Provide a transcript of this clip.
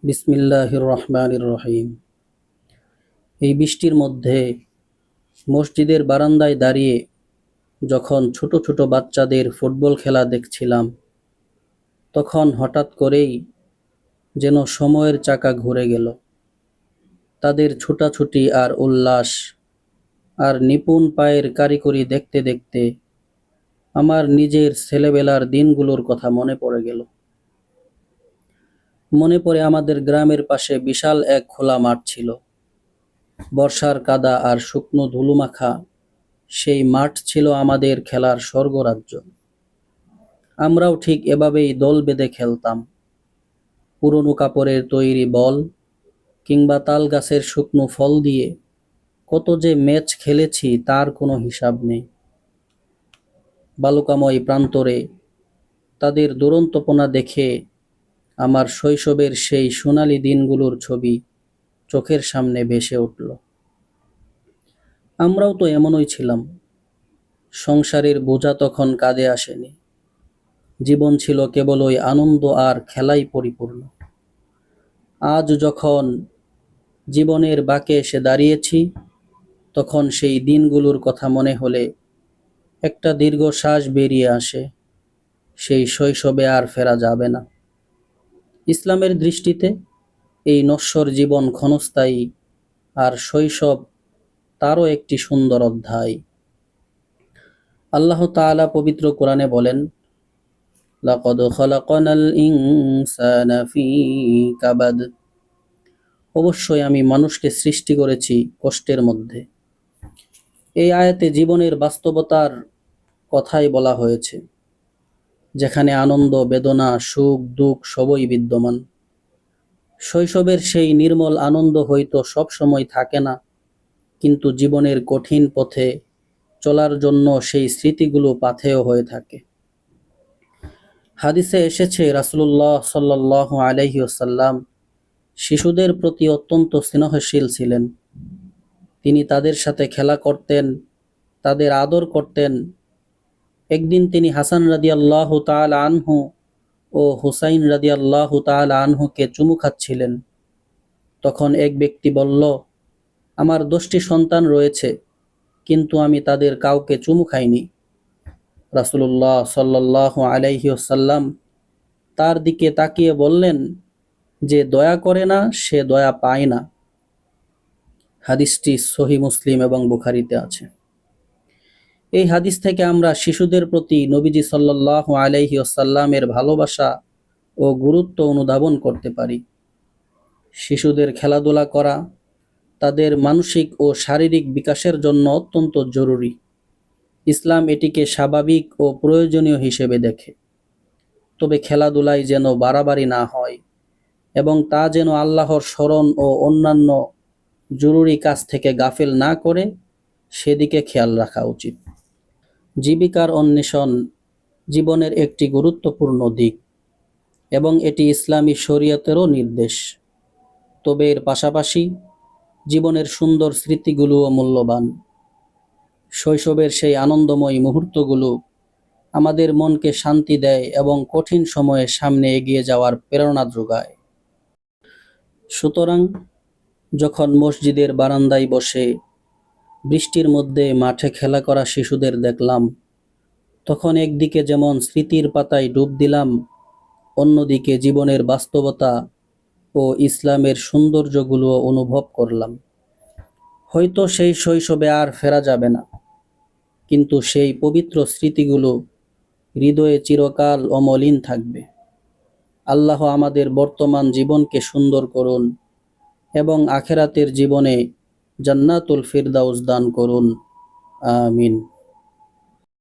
বিসমিল্লাহির রহমানির রহিম। এই বৃষ্টির মধ্যে মসজিদের বারান্দায় দাঁড়িয়ে যখন ছোট ছোট বাচ্চাদের ফুটবল খেলা দেখছিলাম, তখন হঠাৎ করেই যেন সময়ের চাকা ঘুরে গেল। তাদের ছোটাছুটি আর উল্লাস আর নিপুণ পায়ের কারিগরি দেখতে দেখতে আমার নিজের ছেলেবেলার দিনগুলোর কথা মনে পড়ে গেল। মনে পড়ে আমাদের গ্রামের পাশে বিশাল এক খোলা মাঠ ছিল। বর্ষার কাদা আর শুকনো ধুলোমাখা সেই মাঠ ছিল আমাদের খেলার স্বর্গরাজ্য। আমরাও ঠিক এভাবেই দল বেঁধে খেলতাম। পুরনো কাপড়ের তৈরি বল কিংবা তাল গাছের শুকনো ফল দিয়ে কত যে ম্যাচ খেলেছি তার কোনো হিসাব নেই। বালুকাময় প্রান্তরে তাদের দুরন্তপনা দেখে আমার শৈশবের সেই সোনালি দিনগুলোর ছবি চোখের সামনে ভেসে উঠল। আমরাও তো এমনই ছিলাম। সংসারের বোঝা তখন কাঁধে আসেনি। জীবন ছিল কেবল ওই আনন্দ আর খেলাই পরিপূর্ণ। আজ যখন জীবনের বাঁকে এসে দাঁড়িয়েছি, তখন সেই দিনগুলোর কথা মনে হলে একটা দীর্ঘশ্বাস বেরিয়ে আসে। সেই শৈশবে আর ফেরা যাবে না। ইসলামের দৃষ্টিতে এই নশ্বর জীবন ক্ষণস্থায়ী, আর শৈশব তারও একটি সুন্দর অধ্যায়। আল্লাহ তাআলা পবিত্র কোরআনে বলেন, লাকাদ খালাকনাল ইনসানা ফী কাবাদ। অবশ্যই আমি মানুষকে সৃষ্টি করেছি কষ্টের মধ্যে। এই আয়াতে জীবনের বাস্তবতার কথাই বলা হয়েছে, যেখানে আনন্দ, বেদনা, সুখ, দুঃখ সবই বিদ্যমান। শৈশবের সেই নির্মল আনন্দ হয়তো সব সময় থাকে না, কিন্তু জীবনের কঠিন পথে চলার জন্য সেই স্মৃতিগুলো পাথেয় হয়ে থাকে। হাদিসে এসেছে, রাসূলুল্লাহ সাল্লাল্লাহু আলাইহি ওয়াসাল্লাম শিশুদের প্রতি অত্যন্ত স্নেহশীল ছিলেন। তিনি তাদের সাথে খেলা করতেন, তাদের আদর করতেন। একদিন তিনি হাসান রাদিয়াল্লাহু তাআলা আনহু ও হুসাইন রাদিয়াল্লাহু তাআলা আনহুকে চুমু খাচ্ছিলেন। তখন এক ব্যক্তি বলল, আমার 10টি সন্তান রয়েছে, কিন্তু আমি তাদের কাউকে চুমু খাইনি। রাসূলুল্লাহ সাল্লাল্লাহু আলাইহি ওয়াসাল্লাম তার দিকে তাকিয়ে বললেন, যে দয়া করে না সে দয়া পায় না। হাদিসটি সহিহ মুসলিম এবং বুখারীতে আছে। এই হাদিস থেকে আমরা শিশুদের প্রতি নবীজি সাল্লাল্লাহু আলাইহি ওয়াসাল্লামের ভালোবাসা ও গুরুত্ব অনুধাবন করতে পারি। শিশুদের খেলাধুলা করা তাদের মানসিক ও শারীরিক বিকাশের জন্য অত্যন্ত জরুরি। ইসলাম এটিকে স্বাভাবিক ও প্রয়োজনীয় হিসেবে দেখে। তবে খেলাধুলায় যেন বাড়াবাড়ি না হয় এবং তা যেন আল্লাহর স্মরণ ও অন্যান্য জরুরি কাজ থেকে গাফেল না করে, সেদিকে খেয়াল রাখা উচিত। জীবিকার অন্বেষণ জীবনের একটি গুরুত্বপূর্ণ দিক এবং এটি ইসলামী শরীয়তেরও নির্দেশ। তবে এর পাশাপাশি জীবনের সুন্দর স্মৃতিগুলোও মূল্যবান। শৈশবের সেই আনন্দময় মুহূর্তগুলো আমাদের মনকে শান্তি দেয় এবং কঠিন সময়ে সামনে এগিয়ে যাওয়ার প্রেরণা যোগায়। সুতরাং যখন মসজিদের বারান্দায় বসে বৃষ্টির মধ্যে মাঠে খেলা করা শিশুদের দেখলাম, তখন একদিকে যেমন স্মৃতির পাতায় ডুব দিলাম, অন্যদিকে জীবনের বাস্তবতা ও ইসলামের সৌন্দর্যগুলো অনুভব করলাম। হয়তো সেই শৈশবে আর ফেরা যাবে না, কিন্তু সেই পবিত্র স্মৃতিগুলো হৃদয়ে চিরকাল অমলিন থাকবে। আল্লাহ আমাদের বর্তমান জীবনকে সুন্দর করুন এবং আখিরাতের জীবনে জান্নাতুল ফিরদাউস দান করুন। আমিন।